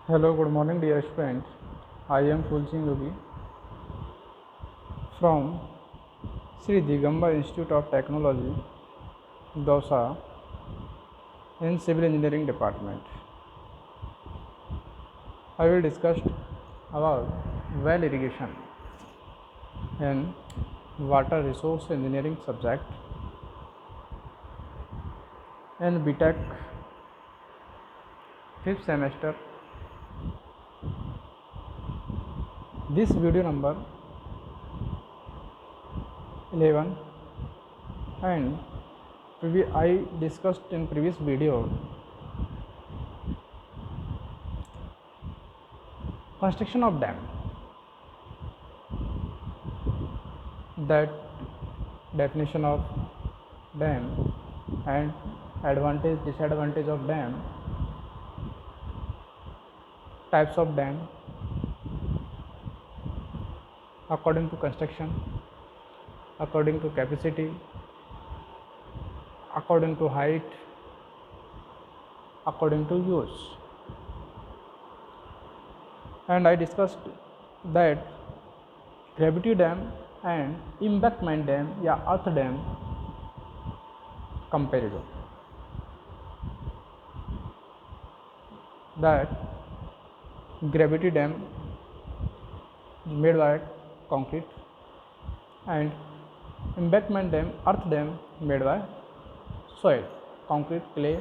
Hello, good morning, dear students. I am Fulsing Yogi from Sri Digamba Institute of Technology, Dausa, in Civil Engineering Department. I will discuss about well irrigation in Water Resource Engineering subject in BTech 5th semester. This video number 11 and I discussed in previous video construction of dam, that definition of dam and advantage disadvantage of dam, types of dam according to construction, according to capacity, according to height, according to use. And I discussed that gravity dam and embankment dam या earth dam comparison, that gravity dam is made by concrete and embankment dam, earth dam made by soil, concrete, clay,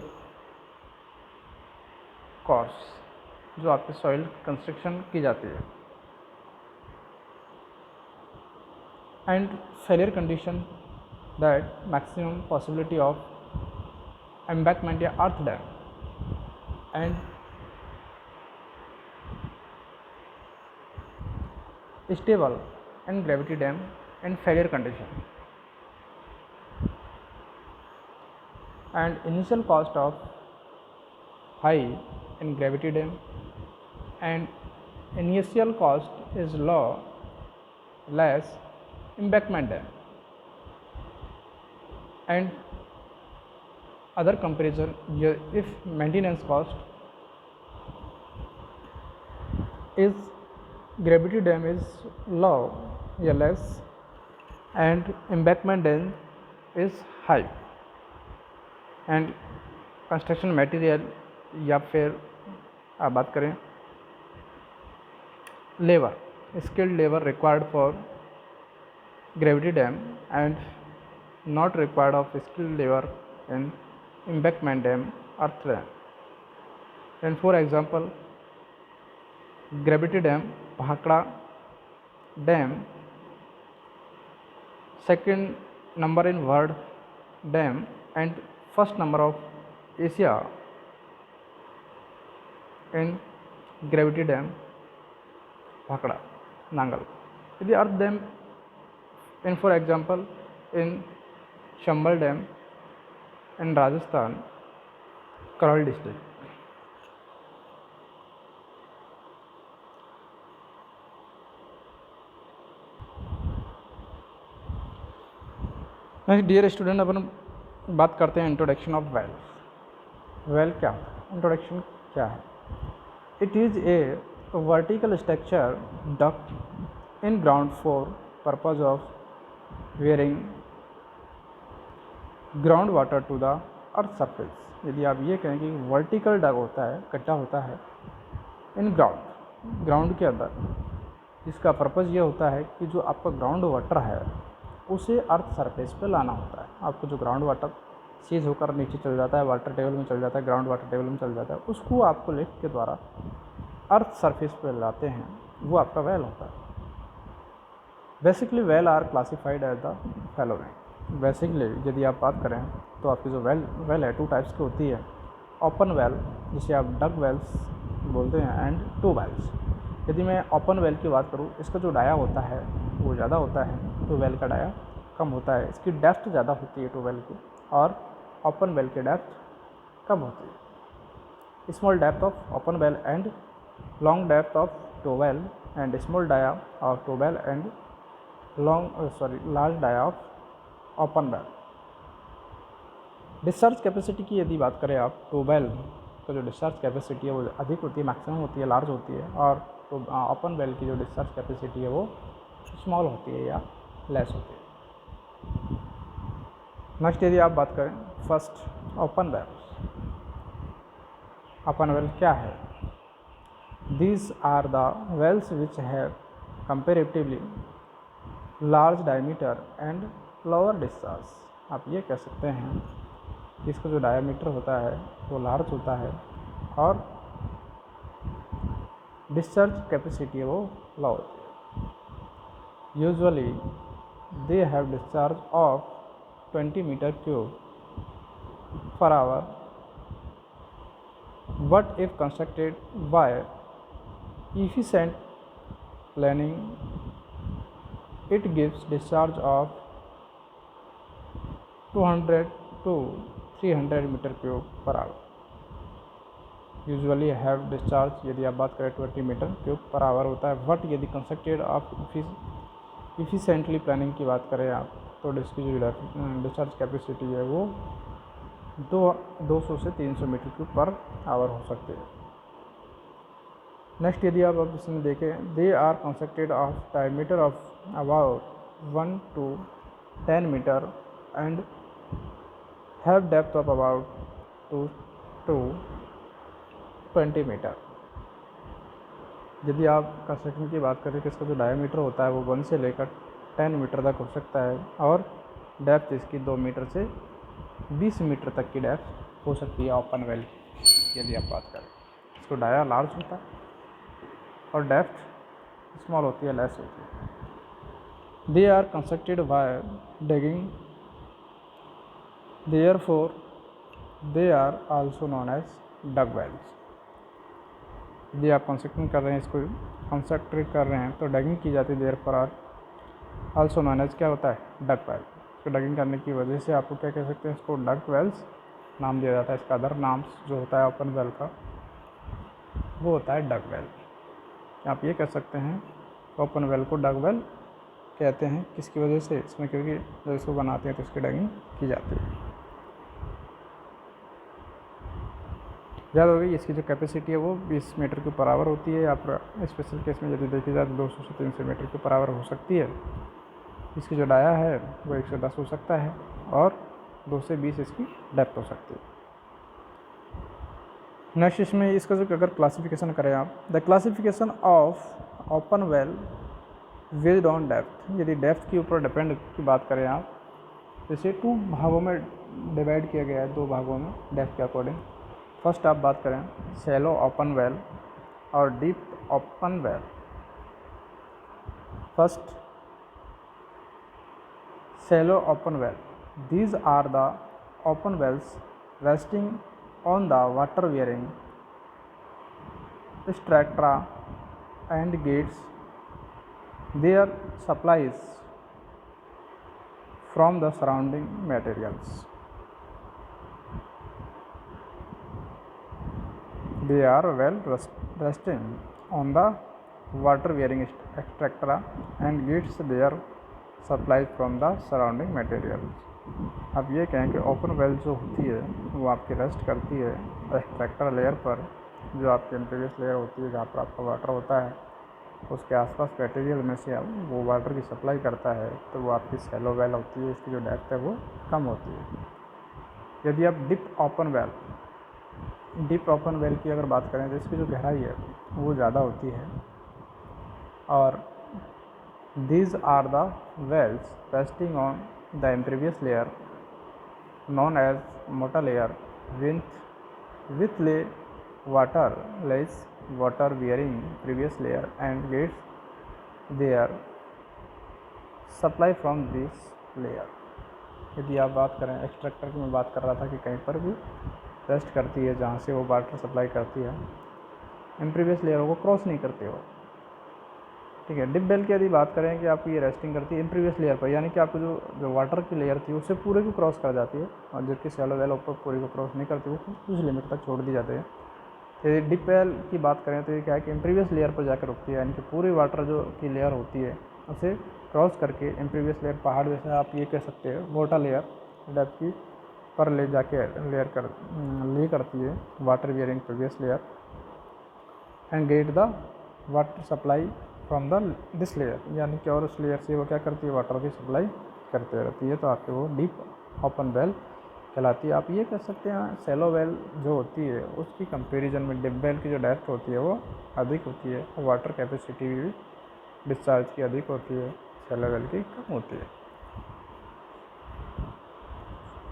coarse, जो आपके soil construction की जाती है. And failure condition, that maximum possibility of embankment या earth dam and stable and gravity dam and failure condition, and initial cost of high in gravity dam and initial cost is low less embankment dam, and other comparison, if maintenance cost is gravity dam is low या less and embankment dam is high, and construction material या फिर आप बात करें labour, skilled labour required for gravity dam and not required of skilled labour in embankment dam, earth dam. And for example, gravity dam, Bhakra dam, second number in world dam and first number of Asia in gravity dam, Bhakra, Nangal. The earth dam, in for example, in Chambal dam in Rajasthan, Karol district. Next dear student, अपन बात करते हैं introduction of well. Well क्या है, introduction क्या है? It is a vertical structure dug in ground for purpose of wearing ground water to the earth surface. यदि आप ये कहें कि वर्टिकल डग होता है, गड्ढा होता है इन ग्राउंड के अंदर, जिसका पर्पज़ ये होता है कि जो आपका ग्राउंड वाटर है उसे अर्थ सरफेस पे लाना होता है. आपको जो ग्राउंड वाटर सीज होकर नीचे चल जाता है, वाटर टेबल में चल जाता है, ग्राउंड वाटर टेबल में चल जाता है, उसको आपको लिफ्ट के द्वारा अर्थ सरफेस पे लाते हैं, वो आपका वेल होता है. Basically well are classified as the following. Basically यदि आप बात करें तो आपकी जो वेल है टू टाइप्स की होती है. ओपन वेल, जिसे आप डग वेल्स बोलते हैं, एंड टू वेल्स. यदि मैं ओपन वेल की बात करूँ, इसका जो डाया होता है वो ज़्यादा होता है, टू वेल का डाया कम होता है. इसकी डेप्थ ज़्यादा होती है टू वेल की, और ओपन वेल की डेप्थ कम होती है. Small depth of open well and long depth of toe well and small dia of toe well and large dia of open well. Discharge capacity की यदि बात करें आप, टू वेल का जो डिस्चार्ज कैपेसिटी है वो अधिक होती है, मैक्सिमम होती है, लार्ज होती है, और तो ओपन वेल की जो डिस्चार्ज कैपेसिटी है वो स्मॉल होती है या लेस होती है। नेक्स्ट यदि आप बात करें first open well. Open well क्या है? These are the wells which have comparatively large diameter and lower discharge। आप ये कह सकते हैं कि इसका जो डायमीटर होता है वो लार्ज होता है और डिस्चार्ज कैपेसिटी है वो लो होती है। Usually they have discharge of 20 metre cube per hour, but if constructed by efficient planning it gives discharge of 200 to 300 metre cube per hour. Usually have discharge यदि आप बात करें 20 मीटर क्यूब पर आवर होता है, but यदि constructed आप efficiently planning की बात करें आप तो इसकी जो डिस्चार्ज कैपेसिटी है वो 200 से 300 मीटर क्यूब पर आवर हो सकती है। नेक्स्ट यदि आप अब इसमें देखें, they are constructed of diameter of about 1 to 10 metre and have depth of about 2 to 20 metre. यदि आप कंस्ट्रक्शन की बात करें कि इसका जो डायमीटर होता है वो 1 से लेकर 10 मीटर तक हो सकता है और डेप्थ इसकी 2 मीटर से 20 मीटर तक की डेप्थ हो सकती है ओपन वेल यदि आप बात करें। इसको डाया लार्ज होता है और डेप्थ स्मॉल होती है, लेस होती है। They are constructed by digging, therefore they are also known as dug wells. यदि आप कंस्ट्रक्शन कर रहे हैं, इसको कंस्ट्रक्ट कर रहे हैं तो डगिंग की जाती है, therefore are also known as क्या होता है? Dug well. इसको डगिंग करने की वजह से आपको क्या कह सकते हैं? इसको डग वेल्स नाम दिया जाता है। इसका अदर नाम जो होता है ओपन वेल का वो होता है डग वेल। आप ये कह सकते हैं ओपन वेल को डग वेल कहते हैं। किसकी वजह से? इसमें क्योंकि जब इसको बनाते हैं तो इसकी डगिंग की जाती है। याद होगी इसकी जो कैपेसिटी है वो 20 मीटर के पर आवर होती है। आप स्पेशल केस में यदि देखी जाए तो 200 से 300 मीटर के पर आवर हो सकती है। इसकी जो डाया है वो 110 हो सकता है और 2 से 20 इसकी डेप्थ हो सकती है। नेक्स्ट इसमें इसका जो अगर क्लासिफिकेशन करें आप, the classification of open well based on depth. यदि डेप्थ के ऊपर डिपेंड की बात करें आप, जैसे 2 भागों में डिवाइड किया गया है, 2 भागों में डेप्थ के अकॉर्डिंग। फर्स्ट आप बात करें शैलो ओपन वेल और deep open well. First shallow open well, these are the open wells resting on the water bearing strata and gates. Their supplies from the surrounding materials. They are well resting on the water bearing strata and gates. Their supplies from the surrounding materials. अब ये कहें कि open well जो होती है वो आपकी rest करती है एक्सट्रैक्टर लेयर पर, जो आपकी इम्पीरियस लेयर होती है जहाँ पर आपका वाटर होता है, उसके आसपास मटेरियल में से वो वाटर की सप्लाई करता है, तो वो आपकी शैलो वेल होती है। इसकी जो डेप्थ है वो कम होती है। यदि आप डीप ओपन वेल की अगर बात करें तो इसकी जो गहराई है वो ज़्यादा होती है और these are the wells resting on the impervious layer known as mota layer with lay water bearing previous layer and gets their supply from this layer। यदि आप बात करें एक्सट्रैक्टर की, मैं बात कर रहा था कि कहीं पर भी रेस्ट करती है जहाँ से वो वाटर सप्लाई करती है, इम्प्रीवियस लेयरों को क्रॉस नहीं करते हो, ठीक है। डिप वेल की यदि बात करें कि आपकी ये रेस्टिंग करती है इम्प्रीवियस लेयर पर, यानी कि आपको जो वाटर की लेयर थी उससे पूरे को क्रॉस कर जाती है, और जबकि शैलो वेल ऊपर पूरे को क्रॉस नहीं करती, वो कुछ लिमिट तक छोड़ दी जाती है। यदि डिप वेल की बात करें तो ये क्या है कि इम्प्रीवियस लेयर पर जाकर रुकती है, यानी कि पूरी वाटर जो की लेयर होती है उसे क्रॉस करके इम्प्रीवियस लेयर, पहाड़ जैसा आप ये कह सकते हैं मोटा लेयर डेप्थ की, पर ले जाके ले करती है water bearing previous layer and get the water supply from the this layer, यानी कि और उस लेयर से वो क्या करती है, वाटर की सप्लाई करते रहती है। तो आपके वो डीप ओपन वेल कहलाती है। आप ये कह सकते हैं सेलो वेल जो होती है उसकी कंपैरिजन में डीप वेल की जो डेप्थ होती है वो अधिक होती है, वाटर कैपेसिटी भी डिस्चार्ज की अधिक होती है, सेलो वेल की कम होती है।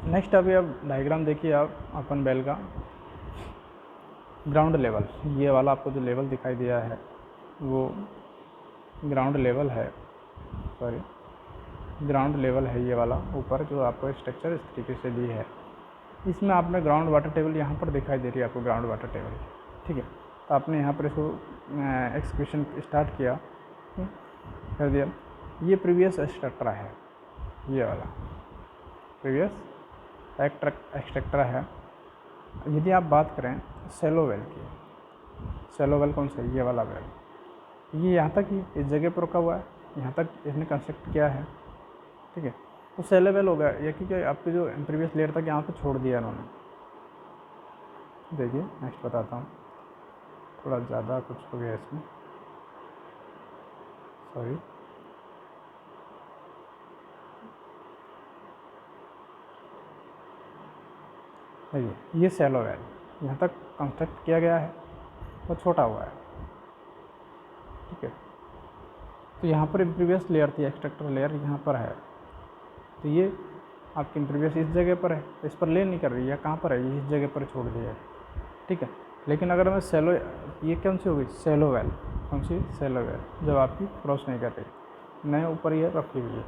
नेक्स्ट अभी अब डायग्राम देखिए आप ओपन वेल का ग्राउंड लेवल, ये वाला आपको जो लेवल दिखाई दिया है वो ग्राउंड लेवल है, ग्राउंड लेवल है ये वाला ऊपर जो आपको स्ट्रक्चर इस तरीके से दी है। इसमें आपने ग्राउंड वाटर टेबल यहाँ पर दिखाई दे रही है आपको ग्राउंड वाटर टेबल, ठीक है। तो आपने यहाँ पर इसको एक्सक्यूशन स्टार्ट किया, कर दिया। ये प्रीवियस एक्सट्रैक्टर है, ये वाला प्रीवियस एक्सट्रैक्टर है। यदि आप बात करें सेलो वेल की, सेलो वेल कौन सा, ये वाला वेल, ये यहाँ तक ही इस जगह पर रुका हुआ है, यहाँ तक इसने कंस्ट्रक्ट किया है, ठीक है। तो सेलो वेल हो गया ये, क्योंकि आपके जो प्रीवियस लेयर तक यहाँ पे छोड़ दिया इन्होंने। देखिए नेक्स्ट बताता हूँ, थोड़ा ज़्यादा कुछ हो गया इसमें, सॉरी। देखिए ये सेलो वेल यहाँ तक कंस्ट्रक्ट किया गया है, वो छोटा हुआ है, ठीक है। तो यहाँ पर प्रीवियस लेयर थी, एक्सट्रैक्टर लेयर यहाँ पर है, तो ये आपकी प्रीवियस इस जगह पर है, इस पर ले नहीं कर रही है, कहाँ पर है, ये इस जगह पर छोड़ दिया है, ठीक है। लेकिन अगर मैं सेलो, ये कौन सी हो गई, सेलो वेल, कौन सी, सेलो वेल, जब आपकी क्रॉस नहीं कर रही, नए ऊपर ये रखी हुई है।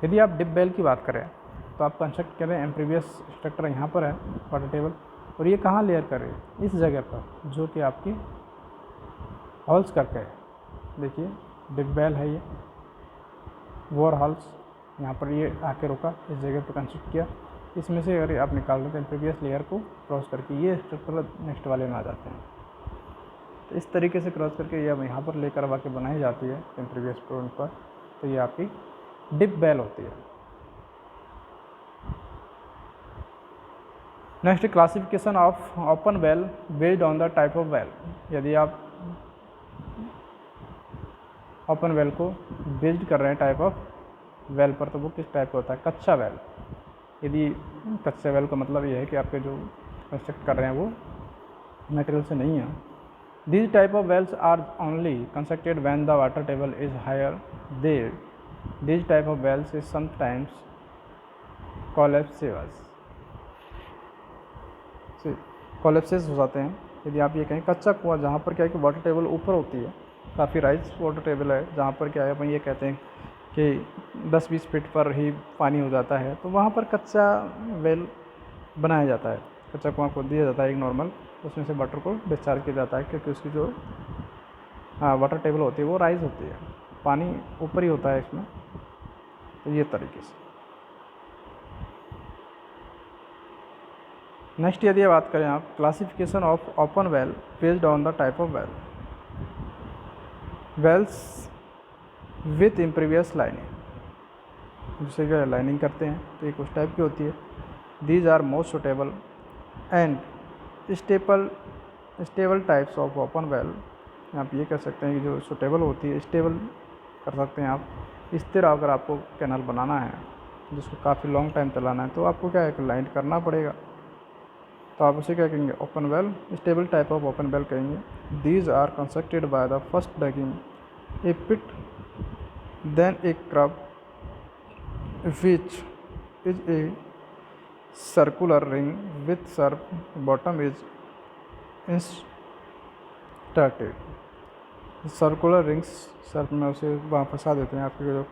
यदि आप डिप वेल की बात करें तो आप कंस्ट्रक्ट करें प्रीवियस स्ट्रक्चर यहाँ पर है वाटर टेबल, और ये कहाँ लेयर कर रही है, इस जगह पर जो कि आपकी हॉल्स करके है। देखिए डिप वेल है ये, वॉर हॉल्स, यहाँ पर ये आके रुका, इस जगह पर कंस्ट्रक्ट किया। इसमें से अगर आप निकाल देते हैं प्रीवियस लेयर को क्रॉस करके, ये स्ट्रक्चर नेक्स्ट वाले में आ जाते हैं। तो इस तरीके से क्रॉस करके ये अब यहाँ पर लेकर आके बनाई जाती है प्रीवियस पॉइंट पर, तो ये आपकी डिप वेल होती है। Next classification of open well based on the type of well. यदि आप ओपन वेल को बेस्ड कर रहे हैं टाइप ऑफ वेल पर, तो वो किस टाइप का होता है, कच्चा वेल। यदि कच्चे वेल का मतलब ये है कि आपके जो कंस्ट्रक्ट कर रहे हैं वो मटेरियल से नहीं है। These type of wells are only constructed when the water table is higher. These type of wells is sometimes collapsible. Collapses हो जाते हैं। यदि आप ये कहें कच्चा कुआं, जहाँ पर क्या है कि वाटर टेबल ऊपर होती है, काफ़ी राइज वाटर टेबल है, जहाँ पर क्या है अपन ये कहते हैं कि 10-20 फीट पर ही पानी हो जाता है, तो वहाँ पर कच्चा वेल बनाया जाता है, कच्चा कुआं खोद दिया जाता है एक नॉर्मल, उसमें से वाटर को डिस्चार्ज किया जाता है, क्योंकि उसकी जो वाटर टेबल होती है वो राइज होती है, पानी ऊपर ही होता है इसमें। तो ये तरीके से। नेक्स्ट यदि बात करें आप classification of open well based on the type of well. Wells with impervious lining, जिसे क्या लाइनिंग करते हैं तो एक उस टाइप की होती है। These are most suitable and stable types of open well. आप ये कह सकते हैं कि जो सुटेबल होती है, स्टेबल कर सकते हैं आप, स्थिर अगर आपको कैनाल बनाना है जिसको काफ़ी लॉन्ग टाइम चलाना है, तो आपको क्या है लाइन करना पड़ेगा, तो आप उसे क्या कहेंगे, open well, stable type of open well कहेंगे। These are constructed by the first digging a pit then a curb which is a circular ring with surf bottom is inserted. Circular rings surf में उसे वहाँ फंसा देते हैं। आपके जो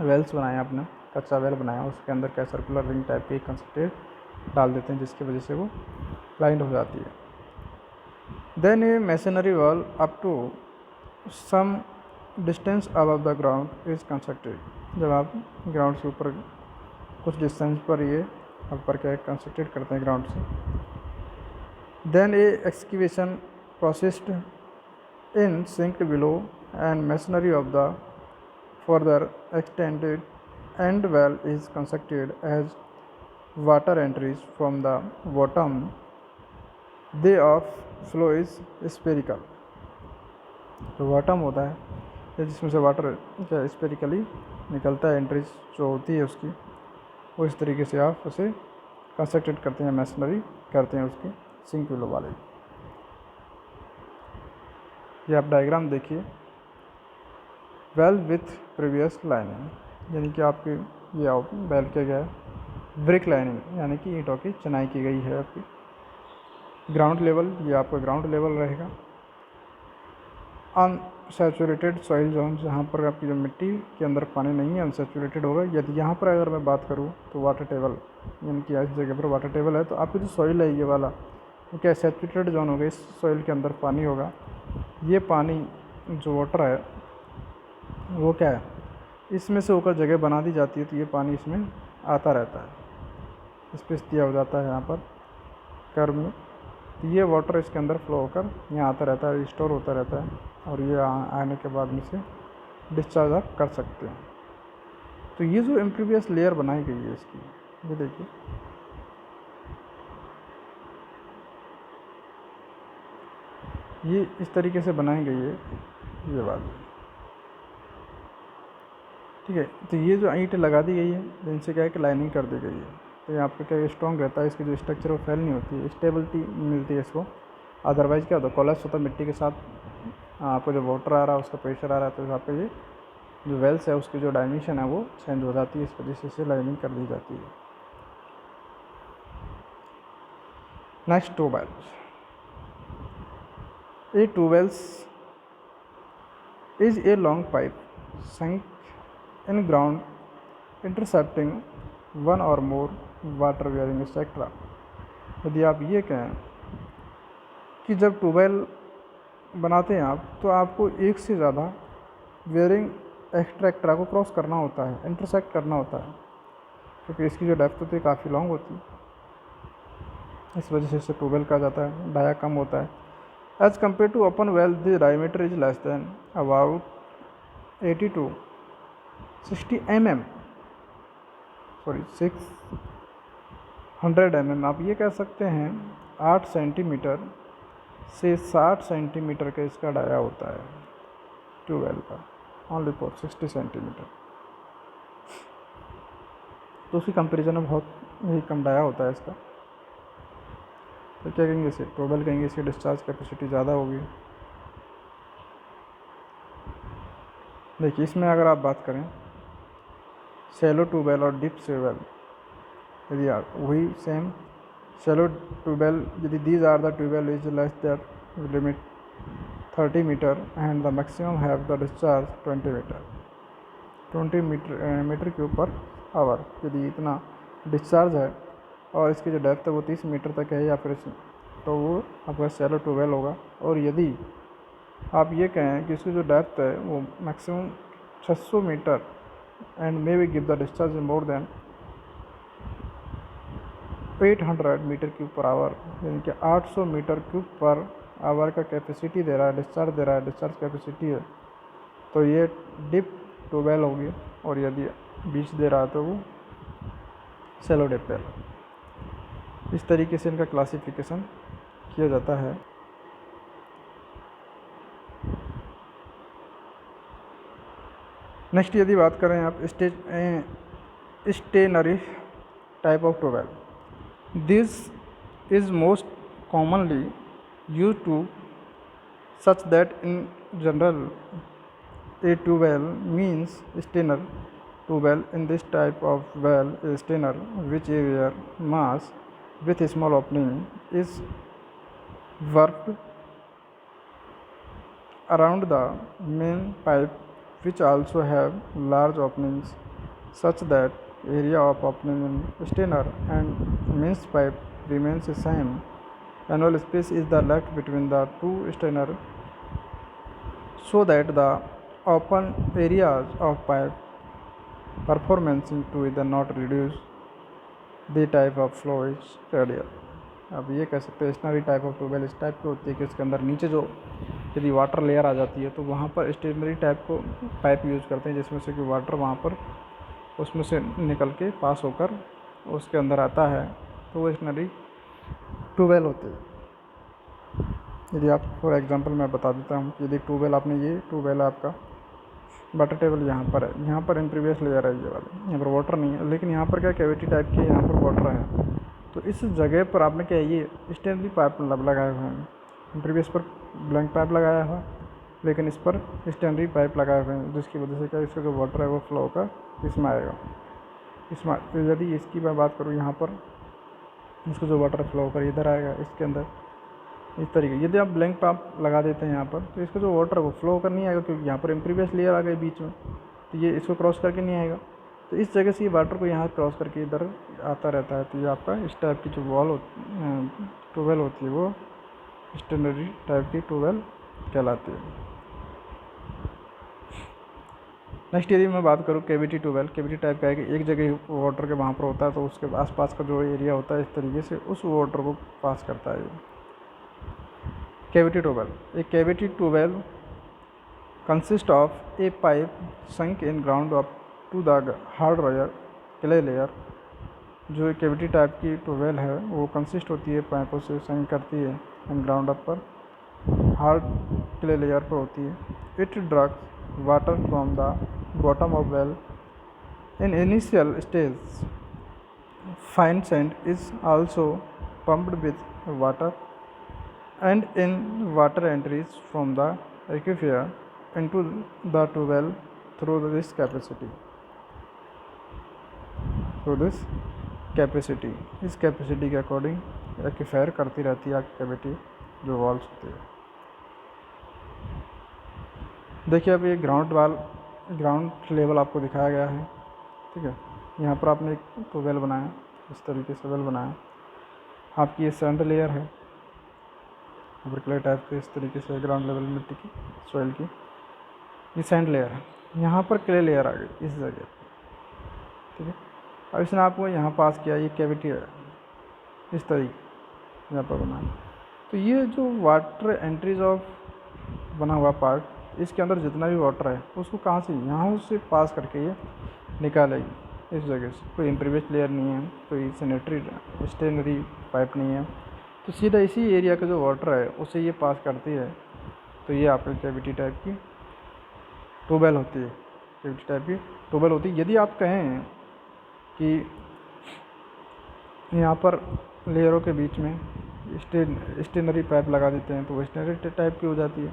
Wales बनाए आपने, कच्चा वेल बनाया, उसके अंदर क्या सर्कुलर रिंग टाइप की कंस्ट्रक्टेड डाल देते हैं, जिसकी वजह से वो लाइंड हो जाती है। Then a machinery wall up to some distance above the ground is constructed. जब आप ग्राउंड से ऊपर कुछ डिस्टेंस पर ये ऊपर क्या कंस्ट्रक्टेड करते हैं ग्राउंड से। Then a excavation processed in sinked below and machinery of the further extended and well is constructed as water entries from the bottom, they of flow is spherical। तो bottom होता है जिसमें से water क्या spherically निकलता है, entries जो होती है उसकी, वो इस तरीके से आप उसे कंस्ट्रक्टेड करते हैं, मैसनरी करते हैं उसकी सिंक विलो वाले। ये आप डायग्राम देखिए, वेल विथ प्रीवियस लाइनिंग, यानी कि आपकी ये वेल किया गया है, ब्रिक लाइनिंग यानी कि ईंटों की चनाई की गई है आपकी। ग्राउंड लेवल, ये आपका ग्राउंड लेवल रहेगा। अनसैचुरेटेड सॉइल जोन, जहाँ पर आपकी जो मिट्टी के अंदर पानी नहीं है, अनसैचुरेटेड होगा। यदि यहाँ पर अगर मैं बात करूँ तो वाटर टेबल, यानी कि इस जगह पर वाटर टेबल है, तो आपकी जो सॉइल है ये वाला, वो क्या सैचुरेटेड जोन होगा, इस सॉइल के अंदर पानी होगा। ये पानी जो वाटर है वो क्या है, इसमें से होकर जगह बना दी जाती है, तो ये पानी इसमें आता रहता है, स्पेस दिया हो जाता है यहाँ पर कर्व में, तो ये वाटर इसके अंदर फ्लो होकर यहाँ आता रहता है, स्टोर होता रहता है, और ये आने के बाद में से डिस्चार्ज आप कर सकते हैं। तो ये जो इम्प्रीवियस लेयर बनाई गई है इसकी, ये देखिए, ये इस तरीके से बनाई गई है ये बात, ठीक है। तो ये जो ईंट लगा दी गई है, इनसे क्या है कि लाइनिंग कर दी गई है, तो यहाँ पर क्या स्ट्रॉन्ग रहता है, इसकी जो स्ट्रक्चर वो फैल नहीं होती है, स्टेबिलिटी मिलती है इसको। अदरवाइज़ क्या होता है, कोलैप्स होता है मिट्टी के साथ, आपको जो वाटर आ रहा है उसका प्रेशर आ रहा है, तो यहाँ पे ये जो वेल्स है उसकी जो डायमेंशन है वो चेंज हो जाती है, इस वजह से इसे लाइनिंग कर दी जाती है। Next tube wells. A tube wells is a long pipe sunk in ground intercepting one और मोर वाटर वेयरिंग एक्सेट्रा। यदि आप ये कहें कि जब ट्यूबवेल बनाते हैं आप, तो आपको एक से ज़्यादा वेयरिंग एक्सट्रैक्टरा को क्रॉस करना होता है, इंटरसेक्ट करना होता है, क्योंकि इसकी जो डेप्थ होती है काफ़ी लॉन्ग होती है, इस वजह से इसे ट्यूबवेल कहा जाता है, डाया कम होता है। As compare to open well the diameter is less than about 80 to 60 mm, sorry 600 mm। आप ये कह सकते हैं 8 सेंटीमीटर से 60 सेंटीमीटर का इसका डाया होता है ट्यूबवेल का, ओनली फॉर 60 सेंटीमीटर। तो उसकी कंपेरिजन में बहुत ही कम डाया होता है इसका, तो क्या कहेंगे इसे ट्यूबवेल कहेंगे, इसकी डिस्चार्ज कैपेसिटी ज़्यादा होगी। देखिए इसमें अगर आप बात करें शैलो ट्यूबवेल और डीप ट्यूबवेल, यदि आप वही सेम शैलो ट्यूबवेल, यदि these are the tubewell is less that limit 30 metre and the maximum have the discharge 20 metre cube per hour. यदि इतना डिस्चार्ज है और इसकी जो डेप्थ है वो 30 मीटर तक है या फिर, तो वो आपका शैलो ट्यूबवेल होगा। और यदि आप ये कहें कि इसकी जो डेप्थ है वो maximum 600 metre and may be give the discharge more than 800 metre cube per hour, यानी कि 800 मीटर क्यूब पर आवर का कैपेसिटी दे रहा है, डिस्चार्ज दे रहा है, डिस्चार्ज कैपेसिटी है, तो ये डिप ट्यूबवेल होगी। और यदि बीच दे रहा है तो वो शैलो ट्यूबवेल। इस तरीके से इनका क्लासिफिकेशन किया जाता है। नेक्स्ट यदि बात करें आप strainer type of tubewell, this is most commonly use to such that in general a tubewell means stainer tubewell. In this type of well, a stainer which a wire mass with a small opening is worked around the main pipe, which also have large openings such that area of opening in stainer and mains pipe remains the same. Annual space is the left between the two stainer so that the open areas of pipe performance into the not reduce the type of flow is radial। अब ये कह सकते हैं stationary type of tubewell इस type की होती है कि इसके अंदर नीचे जो यदि वाटर लेयर आ जाती है तो वहाँ पर स्टेनरी टाइप को पाइप यूज़ करते हैं, जिसमें से कि वाटर वहाँ पर उसमें से निकल के पास होकर उसके अंदर आता है तो वो स्टेनरी ट्यूबवेल होती है। यदि आप फॉर एग्जांपल मैं बता देता हूँ कि यदि ट्यूबवेल आपने, ये ट्यूबवेल है आपका, वाटर टेबल यहाँ पर है, यहाँ पर इन प्रीवियस लेयर है ये वाली, यहाँ पर वाटर नहीं है, लेकिन यहाँ पर क्या कैविटी टाइप की यहाँ पर वाटर है। तो इस जगह पर आपने क्या ये स्टेनरी पाइप लगाए हुए हैं। प्रीवियस पर ब्लैंक पाइप लगाया हुआ है, लेकिन इस पर स्टेनरी पाइप लगाए हुए हैं, जिसकी वजह से क्या इसका जो वाटर है वो फ्लो होकर इसमें आएगा। इसमें तो यदि इसकी मैं बात करूँ, यहाँ पर इसको जो वाटर फ्लो होकर इधर आएगा इसके अंदर इस तरीके। यदि आप ब्लैंक पाइप लगा देते हैं यहाँ पर, तो इसका जो वाटर है वो फ्लो होकर नहीं आएगा, क्योंकि यहाँ पर इम्प्रीवियस लेयर आ गई बीच में, तो ये इसको क्रॉस करके नहीं आएगा। तो इस जगह से ये वाटर को यहाँ क्रॉस करके इधर आता रहता है। तो ये आपका इस टाइप की जो ट्यूबवेल होती है वो स्टेनरी टाइप की ट्यूबवेल कहलाती है। नेक्स्ट यदि मैं बात करूँ कैविटी ट्यूबवेल, कैविटी टाइप का है कि एक जगह वाटर के वहाँ पर होता है, तो उसके आसपास का जो एरिया होता है इस तरीके से उस वाटर को पास करता है। कैविटी ट्यूबवेल, एक cavity tubewell consist of a pipe sunk in ground up to the hard layer clay layer. जो कैविटी टाइप की ट्यूबवेल है वो कंसिस्ट होती है पाइपों से संक करती है इन ग्राउंड अप पर हार्ड क्ले लेयर पर होती है। It drugs water from the bottom of well in initial stage. Fine sand is also pumped with water and in water entries from the aquifer into the tubewell through this capacity। इस capacity के according एक्विफायर करती रहती है cavity जो walls होती है। देखिए अब ये ग्राउंड लेवल आपको दिखाया गया है, ठीक है। यहाँ पर आपने एक ट्यूबवेल बनाया, इस तरीके से वेल बनाया। आपकी ये सैंड लेयर है, क्ले टाइप के इस तरीके से ग्राउंड लेवल मिट्टी की सॉइल की, ये सैंड लेयर है। यहाँ पर क्ले लेयर आ गई इस जगह, ठीक है। अब इसने आपको यहाँ पास किया, ये कैविटी है इस तरीके यहाँ पर बनाया। तो ये जो वाटर एंट्रीज ऑफ बना हुआ पार्ट, इसके अंदर जितना भी वाटर है उसको कहाँ से, यहाँ से पास करके ये निकालेगी इस जगह से। कोई इम्प्रीवियस लेयर नहीं है, कोई स्टेनरी पाइप नहीं है, तो सीधा इसी एरिया का जो वाटर है उसे ये पास करती है। तो ये आपकी कैविटी टाइप की ट्यूबवेल होती है, कैविटी टाइप की ट्यूबवेल होती है। यदि आप कहें कि यहाँ पर लेयरों के बीच में स्टेनरी पाइप लगा देते हैं तो वो स्टेनरी टाइप की हो जाती है,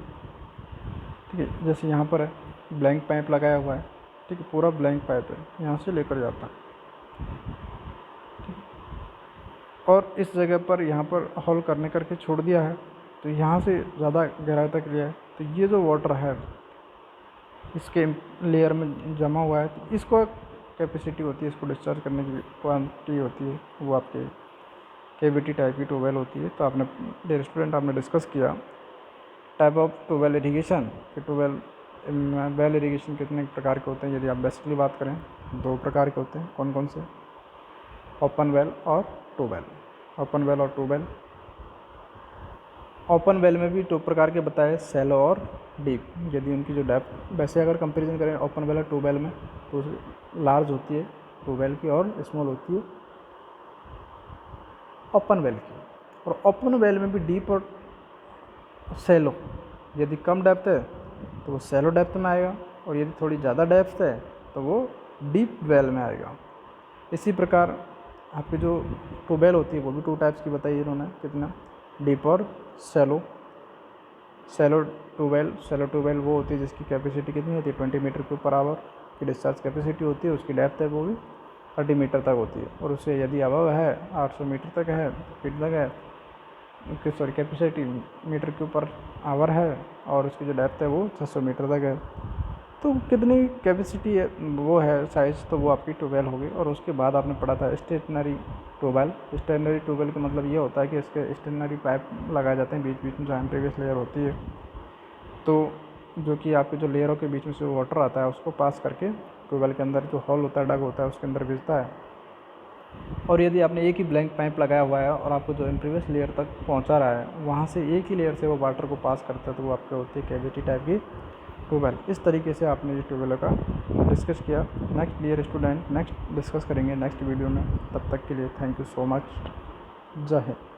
ठीक है। जैसे यहाँ पर है ब्लैंक पाइप लगाया हुआ है, ठीक है, पूरा ब्लैंक पाइप है, यहाँ से लेकर जाता है, और इस जगह पर यहाँ पर होल करके छोड़ दिया है, तो यहाँ से ज़्यादा गहराई तक लिया है। तो ये जो वाटर है इसके लेयर में जमा हुआ है, तो इसको कैपेसिटी होती है, इसको डिस्चार्ज करने की क्वांटिटी होती है, वो आपके कैविटी टाइप की ट्यूबवेल होती है। तो आपने डियर स्टूडेंट आपने डिस्कस किया टाइप ऑफ ट्यूबवेल इरिगेशन कि ट्यूबवेल वेल इरिगेशन कितने प्रकार के होते हैं। यदि आप बेसिकली बात करें 2 प्रकार के होते हैं, कौन कौन से, ओपन वेल और ट्यूबवेल। ओपन वेल और ट्यूबवेल, ओपन वेल में भी 2 प्रकार के बताए, सैलो और डीप। यदि उनकी जो डेप्थ, वैसे अगर कंपैरिजन करें ओपन वेल और ट्यूबवेल में, तो लार्ज होती है ट्यूबवेल की और स्मॉल होती है ओपन वेल की। और ओपन वेल में भी डीप और सैलो, यदि कम डेप्थ है तो वो सैलो डेप्थ में आएगा, और यदि थोड़ी ज़्यादा डेप्थ है तो वो डीप वेल में आएगा। इसी प्रकार आपकी जो ट्यूबवेल होती है वो भी 2 टाइप्स की बताई इन्होंने, कितना, डीप और सैलो। सैलो ट्यूबवेल वो होती है जिसकी कैपेसिटी कितनी होती है 20 मीटर क्यूब पर आवर की डिस्चार्ज कैपेसिटी होती है, उसकी डेप्थ है वो भी 30 मीटर तक होती है। और उससे यदि अबव है 800 मीटर तक है, फीट तक है, उसकी capacity metre cube per hour है, और उसकी जो डेप्थ है वो 600 मीटर तक है। तो कितनी कैपेसिटी है वो है साइज़, तो वो आपकी ट्यूबवेल होगी। और उसके बाद आपने पढ़ा था स्टेशनरी ट्यूबवेल। स्टेशनरी ट्यूबवेल का मतलब ये होता है कि इसके स्टेशनरी पाइप लगाए जाते हैं बीच बीच में, जहाँ प्रीवियस लेयर होती है, तो जो कि आपके जो लेयरों के बीच में से वाटर आता है उसको पास करके ट्यूबवेल के अंदर जो होल होता है, डग होता है, उसके अंदर भेजता है। और यदि आपने एक ही ब्लैंक पाइप लगाया हुआ है और आपको जो प्रीवियस लेयर तक पहुंचा रहा है, वहाँ से एक ही लेयर से वो वाटर को पास करता है, तो वो आपके होती है कैविटी टाइप की ट्यूबवेल। इस तरीके से आपने ये ट्यूबवेल का डिस्कस किया। Next dear student, next discuss करेंगे नेक्स्ट वीडियो में। तब तक के लिए थैंक यू सो मच। जय हिंद।